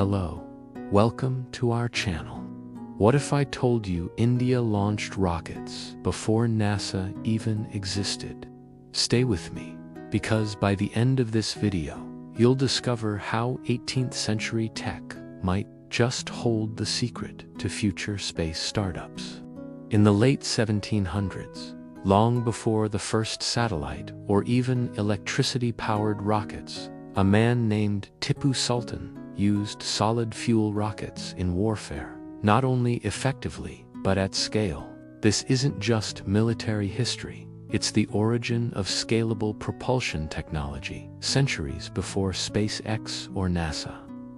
Hello, welcome to our channel. What if I told you India launched rockets before NASA even existed? Stay with me, because by the end of this video, you'll discover how 18th century tech might just hold the secret to future space startups. In the late 1700s, long before the first satellite or even electricity-powered rockets, a man named Tipu Sultan used solid-fuel rockets in warfare, not only effectively, but at scale. This isn't just military history, it's the origin of scalable propulsion technology, centuries before SpaceX or NASA.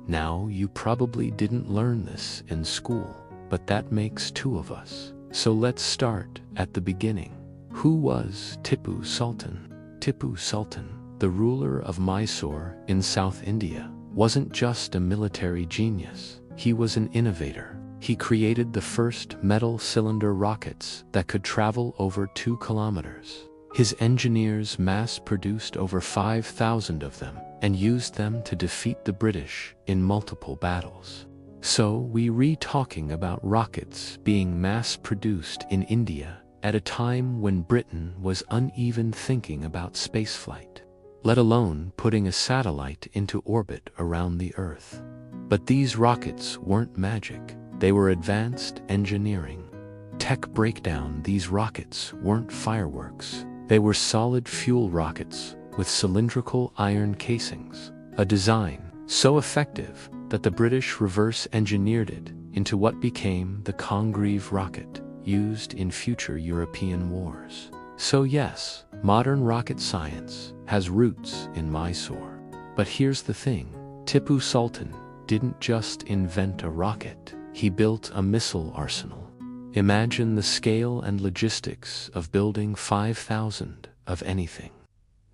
Now, you probably didn't learn this in school, but that makes two of us. So let's start at the beginning. Who was Tipu Sultan? Tipu Sultan, the ruler of Mysore in South India, wasn't just a military genius. He was an innovator. He created the first metal cylinder rockets that could travel over 2 kilometers. His engineers mass-produced over 5,000 of them and used them to defeat the British in multiple battles. So we're talking about rockets being mass-produced in India at a time when Britain was uneven thinking about spaceflight, let alone putting a satellite into orbit around the Earth. But these rockets weren't magic. They were advanced engineering. Tech breakdown: these rockets weren't fireworks. They were solid fuel rockets with cylindrical iron casings, a design so effective that the British reverse engineered it into what became the Congreve rocket, used in future European wars. So yes, modern rocket science has roots in Mysore. But here's the thing, Tipu Sultan didn't just invent a rocket, he built a missile arsenal. Imagine the scale and logistics of building 5,000 of anything.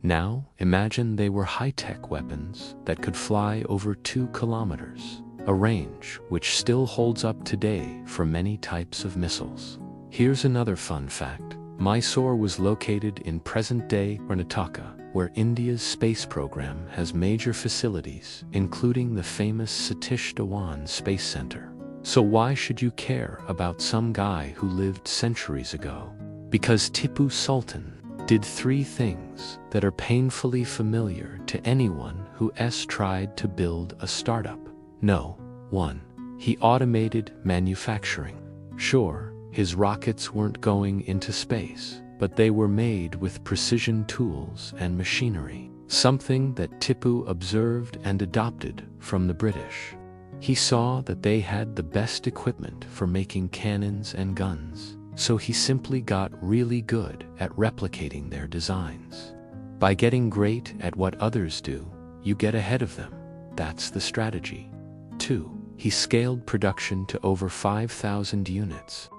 Now, imagine they were high-tech weapons that could fly over 2 kilometers, a range which still holds up today for many types of missiles. Here's another fun fact. Mysore was located in present-day Karnataka, where India's space program has major facilities, including the famous Satish Dhawan Space Center. So why should you care about some guy who lived centuries ago? Because Tipu Sultan did 3 things that are painfully familiar to anyone who has tried to build a startup. No. 1. He automated manufacturing. Sure, his rockets weren't going into space, but they were made with precision tools and machinery, something that Tipu observed and adopted from the British. He saw that they had the best equipment for making cannons and guns, so he simply got really good at replicating their designs. By getting great at what others do, you get ahead of them. That's the strategy. 2. He scaled production to over 5,000 units.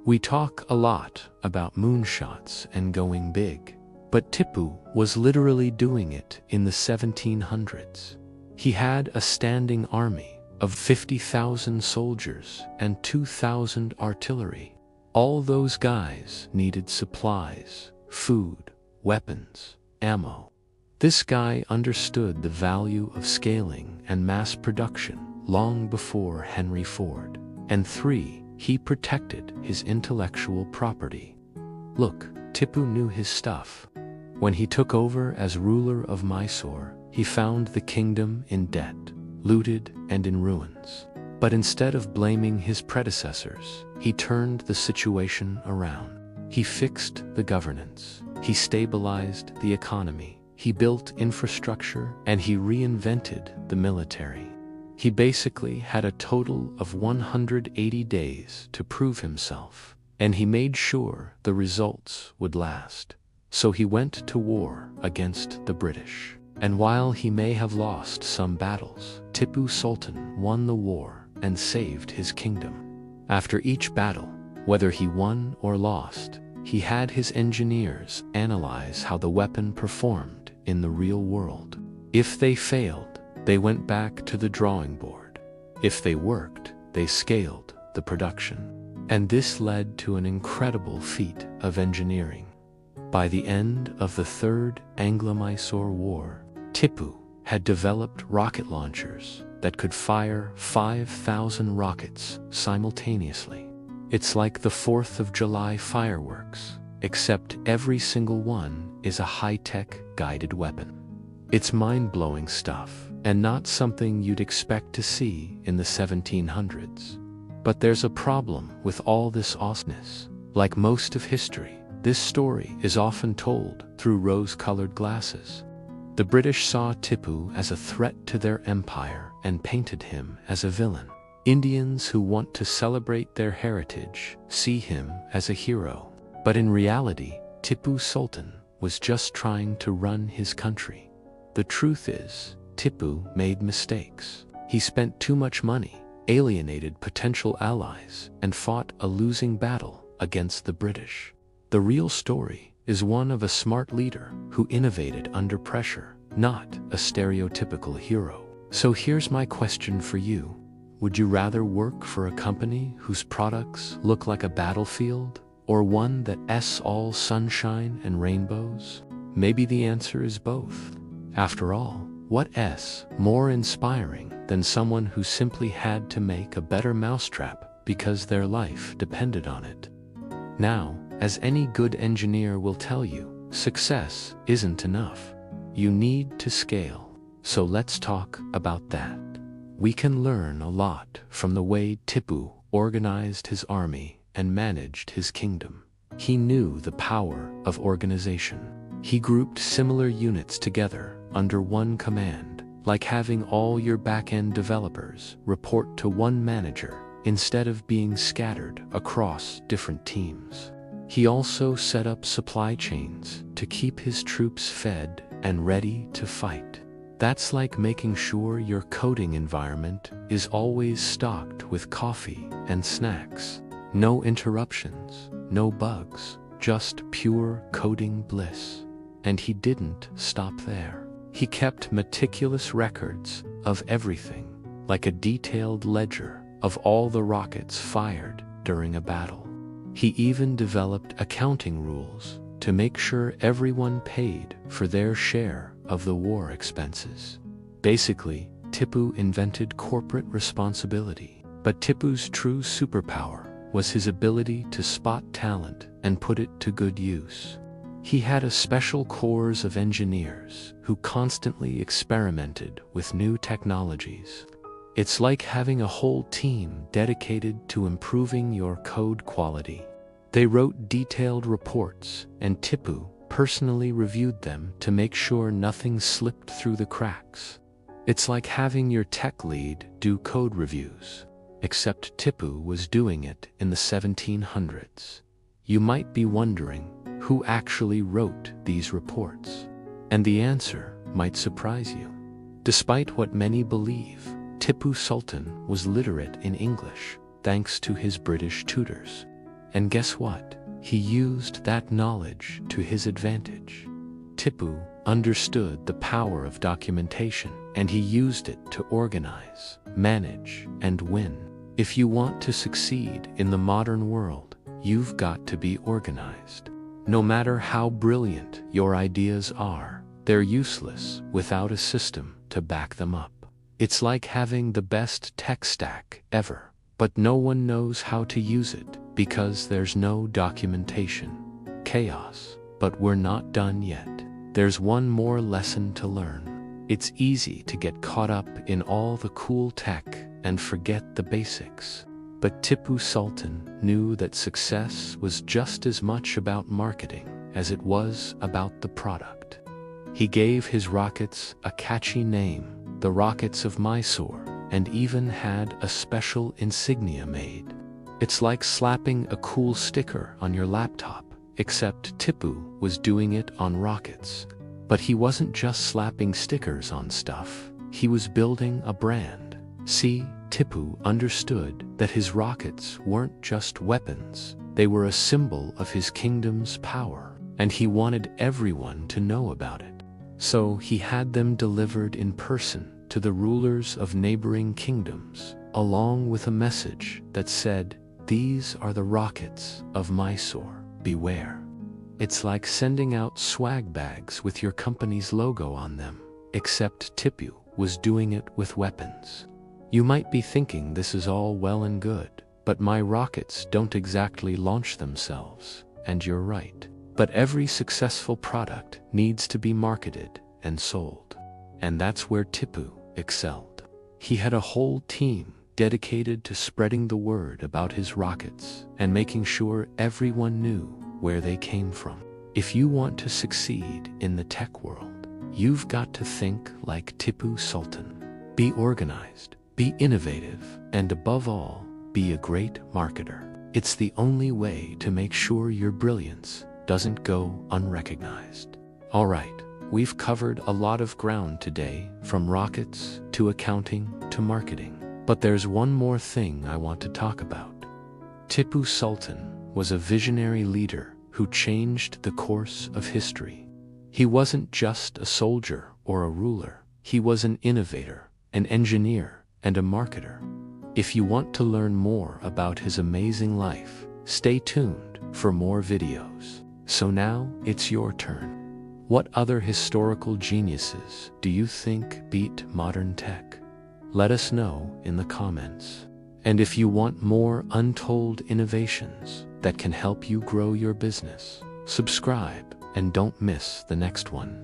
We talk a lot about moonshots and going big, but Tipu was literally doing it in the 1700s. He had a standing army of 50,000 soldiers and 2,000 artillery. All those guys needed supplies, food, weapons, ammo. This guy understood the value of scaling and mass production long before Henry Ford. And 3, he protected his intellectual property. Look, Tipu knew his stuff. When he took over as ruler of Mysore, he found the kingdom in debt, looted and in ruins. But instead of blaming his predecessors, he turned the situation around. He fixed the governance, he stabilized the economy, he built infrastructure, and he reinvented the military. He basically had a total of 180 days to prove himself, and he made sure the results would last. So he went to war against the British. And while he may have lost some battles, Tipu Sultan won the war and saved his kingdom. After each battle, whether he won or lost, he had his engineers analyze how the weapon performed in the real world. If they failed, they went back to the drawing board. If they worked, they scaled the production. And this led to an incredible feat of engineering. By the end of the Third Anglo-Mysore War, Tipu had developed rocket launchers that could fire 5,000 rockets simultaneously. It's like the 4th of July fireworks, except every single one is a high-tech guided weapon. It's mind-blowing stuff, and not something you'd expect to see in the 1700s. But there's a problem with all this awesomeness. Like most of history, this story is often told through rose-colored glasses. The British saw Tipu as a threat to their empire and painted him as a villain. Indians who want to celebrate their heritage see him as a hero. But in reality, Tipu Sultan was just trying to run his country. The truth is, Tipu made mistakes. He spent too much money, alienated potential allies, and fought a losing battle against the British. The real story is one of a smart leader who innovated under pressure, not a stereotypical hero. So here's my question for you. Would you rather work for a company whose products look like a battlefield, or one that's all sunshine and rainbows? Maybe the answer is both. After all, what's more inspiring than someone who simply had to make a better mousetrap because their life depended on it? Now, as any good engineer will tell you, success isn't enough. You need to scale. So let's talk about that. We can learn a lot from the way Tipu organized his army and managed his kingdom. He knew the power of organization. He grouped similar units together under one command, like having all your back-end developers report to one manager instead of being scattered across different teams. He also set up supply chains to keep his troops fed and ready to fight. That's like making sure your coding environment is always stocked with coffee and snacks. No interruptions, no bugs, just pure coding bliss. And he didn't stop there. He kept meticulous records of everything, like a detailed ledger of all the rockets fired during a battle. He even developed accounting rules to make sure everyone paid for their share of the war expenses. Basically, Tipu invented corporate responsibility. But Tipu's true superpower was his ability to spot talent and put it to good use. He had a special corps of engineers who constantly experimented with new technologies. It's like having a whole team dedicated to improving your code quality. They wrote detailed reports, and Tipu personally reviewed them to make sure nothing slipped through the cracks. It's like having your tech lead do code reviews, except Tipu was doing it in the 1700s. You might be wondering who actually wrote these reports. And the answer might surprise you. Despite what many believe, Tipu Sultan was literate in English, thanks to his British tutors. And guess what? He used that knowledge to his advantage. Tipu understood the power of documentation, and he used it to organize, manage, and win. If you want to succeed in the modern world, you've got to be organized. No matter how brilliant your ideas are, they're useless without a system to back them up. It's like having the best tech stack ever, but no one knows how to use it because there's no documentation. Chaos. But we're not done yet. There's one more lesson to learn. It's easy to get caught up in all the cool tech and forget the basics. But Tipu Sultan knew that success was just as much about marketing as it was about the product. He gave his rockets a catchy name, the rockets of Mysore, and even had a special insignia made. It's like slapping a cool sticker on your laptop, except Tipu was doing it on rockets. But he wasn't just slapping stickers on stuff, he was building a brand. See, Tipu understood that his rockets weren't just weapons, they were a symbol of his kingdom's power, and he wanted everyone to know about it. So he had them delivered in person to the rulers of neighboring kingdoms, along with a message that said, "These are the rockets of Mysore, beware." It's like sending out swag bags with your company's logo on them, except Tipu was doing it with weapons. You might be thinking this is all well and good, but my rockets don't exactly launch themselves, and you're right. But every successful product needs to be marketed and sold. And that's where Tipu excelled. He had a whole team dedicated to spreading the word about his rockets and making sure everyone knew where they came from. If you want to succeed in the tech world, you've got to think like Tipu Sultan. Be organized, be innovative, and above all, be a great marketer. It's the only way to make sure your brilliance doesn't go unrecognized. All right, we've covered a lot of ground today, from rockets to accounting to marketing. But there's one more thing I want to talk about. Tipu Sultan was a visionary leader who changed the course of history. He wasn't just a soldier or a ruler. He was an innovator, an engineer, and a marketer. If you want to learn more about his amazing life, stay tuned for more videos. So now it's your turn. What other historical geniuses do you think beat modern tech? Let us know in the comments. And if you want more untold innovations that can help you grow your business, subscribe and don't miss the next one.